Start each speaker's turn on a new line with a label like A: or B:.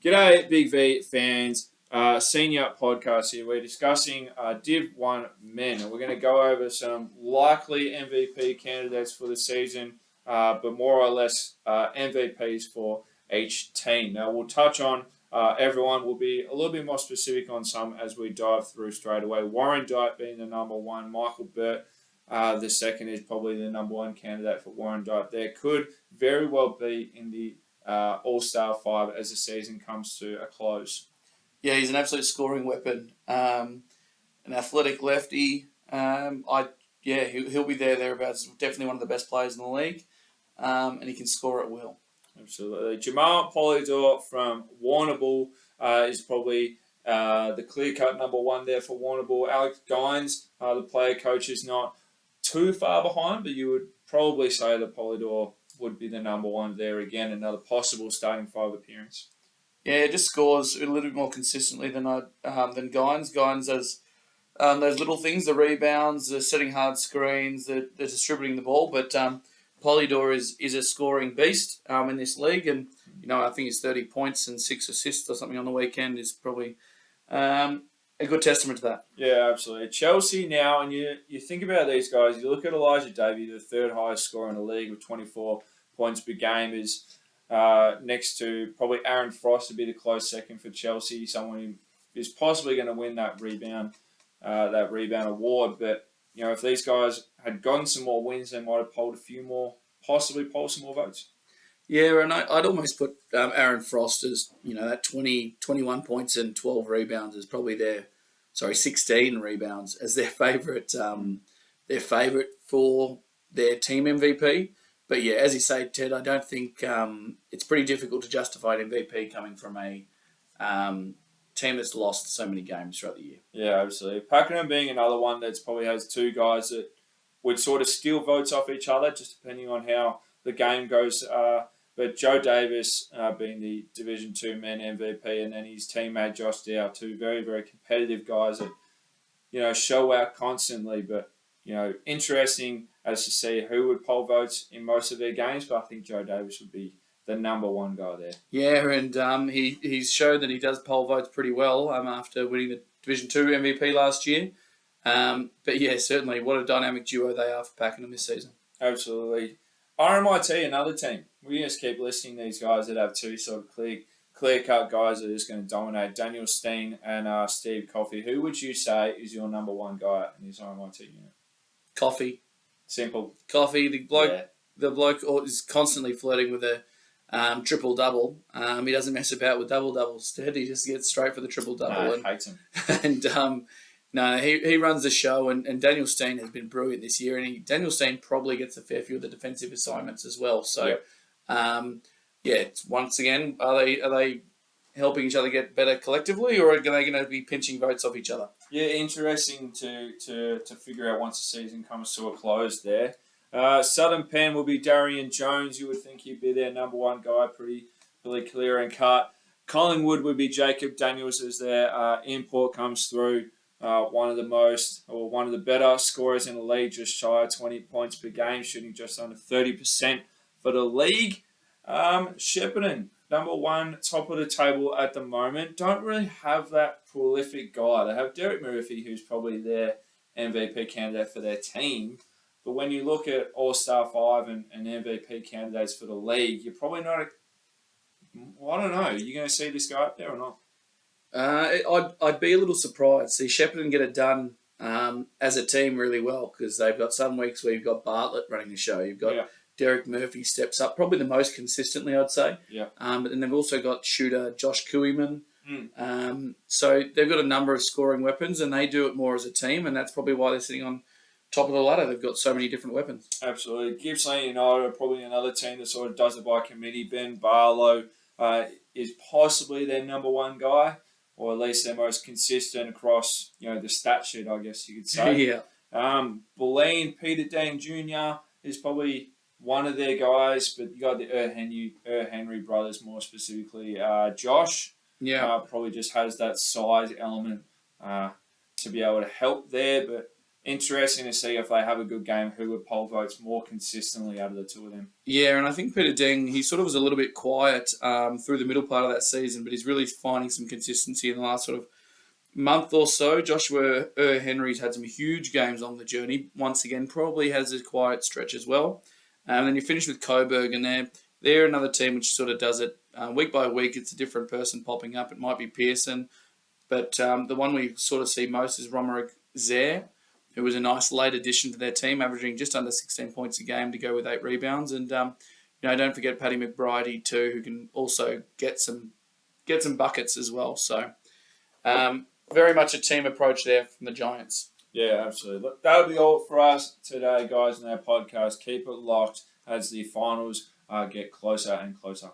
A: G'day, Big V fans. Senior podcast here. We're discussing Div1 men, and we're going to go over some likely MVP candidates for the season, but more or less MVPs for each team. Now, we'll touch on everyone. We'll be a little bit more specific on some as we dive through straight away. Warren Dyke being the number one, Michael Burt. The second is probably the number one candidate for Warren Dyke. There could very well be in the All-Star 5 as the season comes to a close.
B: Yeah, he's an absolute scoring weapon. An athletic lefty. He'll be thereabouts. Definitely one of the best players in the league, and he can score at will.
A: Absolutely. Jamal Polydor from Warrnambool is probably the clear-cut number one there for Warrnambool. Alex Gines, the player coach, is not too far behind, but you would probably say that Polydor would be the number one there again. Another possible starting five appearance.
B: Yeah, just scores a little bit more consistently than Gines. Gines does those little things, the rebounds, the setting hard screens, the distributing the ball. But Polydor is a scoring beast in this league, and I think his 30 points and 6 assists or something on the weekend is probably a good testament to that.
A: Yeah, absolutely. Chelsea now, and you think about these guys, you look at Elijah Davey, the third highest scorer in the league with 24 points per game, is next to probably Aaron Frost to be the close second for Chelsea, someone who is possibly going to win that rebound award. But, if these guys had gotten some more wins, they might have possibly polled some more votes.
B: Yeah, and I'd almost put Aaron Frost as, that 21 points and 12 rebounds is probably 16 rebounds as their favourite for their team MVP. But yeah, as you say, Ted, I don't think it's pretty difficult to justify an MVP coming from a team that's lost so many games throughout the year.
A: Yeah, absolutely. Pakenham being another one that's probably has two guys that would sort of steal votes off each other, just depending on how the game goes. But Joe Davis being the Division 2 men MVP, and then his teammate Josh Dow, two very, very competitive guys that, show out constantly. But, interesting as to see who would poll votes in most of their games. But I think Joe Davis would be the number one guy there.
B: Yeah, and he's shown that he does poll votes pretty well after winning the Division 2 MVP last year. But yeah, certainly, what a dynamic duo they are for Pakenham this season.
A: Absolutely. RMIT, another team. We just keep listing these guys that have two sort of clear-cut guys that are just going to dominate. Daniel Steen and Steve Coffey. Who would you say is your number one guy in this RMIT unit?
B: Coffey.
A: Simple.
B: Coffey, the bloke is constantly flirting with a triple-double. He doesn't mess about with double-doubles. He just gets straight for the triple-double.
A: Hates him.
B: And he runs the show, and Daniel Steen has been brilliant this year, and Daniel Steen probably gets a fair few of the defensive assignments as well. So, it's once again, are they helping each other get better collectively, or are they going to be pinching votes off each other?
A: Yeah, interesting to figure out once the season comes to a close there. Southern Penn will be Darian Jones. You would think he'd be their number one guy, pretty clear and cut. Collingwood would be Jacob Daniels as their import comes through. One of the better scorers in the league, just shy of 20 points per game, shooting just under 30% for the league. Shepparton, number one, top of the table at the moment. Don't really have that prolific guy. They have Derek Murphy, who's probably their MVP candidate for their team. But when you look at All-Star 5 and MVP candidates for the league, you're probably not... I don't know. Are you going to see this guy up there or not?
B: I'd be a little surprised. See Shepparton get it done as a team really well, because they've got some weeks where you've got Bartlett running the show. You've got Derek Murphy steps up, probably the most consistently, I'd say.
A: Yeah.
B: But then they've also got shooter Josh Kuiman. So they've got a number of scoring weapons, and they do it more as a team, and that's probably why they're sitting on top of the ladder. They've got so many different weapons.
A: Absolutely. Gippsland United are probably another team that sort of does it by committee. Ben Barlow is possibly their number one guy, or at least their most consistent across, the stat sheet, I guess you could say.
B: Yeah.
A: Boleyn, Peter Dean Jr. is probably one of their guys, but you got the Henry brothers more specifically. Josh, probably just has that size element to be able to help there, but interesting to see if they have a good game, who would poll votes more consistently out of the two of them.
B: Yeah, and I think Peter Deng, he sort of was a little bit quiet through the middle part of that season, but he's really finding some consistency in the last sort of month or so. Joshua Henry's had some huge games on the journey. Once again, probably has a quiet stretch as well. And then you finish with Coburg, and they're another team which sort of does it week by week. It's a different person popping up. It might be Pearson, but the one we sort of see most is Romerick Zaire, who was a nice late addition to their team, averaging just under 16 points a game to go with 8 rebounds. And don't forget Paddy McBridey too, who can also get some buckets as well. So very much a team approach there from the Giants.
A: Yeah, absolutely. Look, that'll be all for us today, guys, in our podcast. Keep it locked as the finals get closer and closer.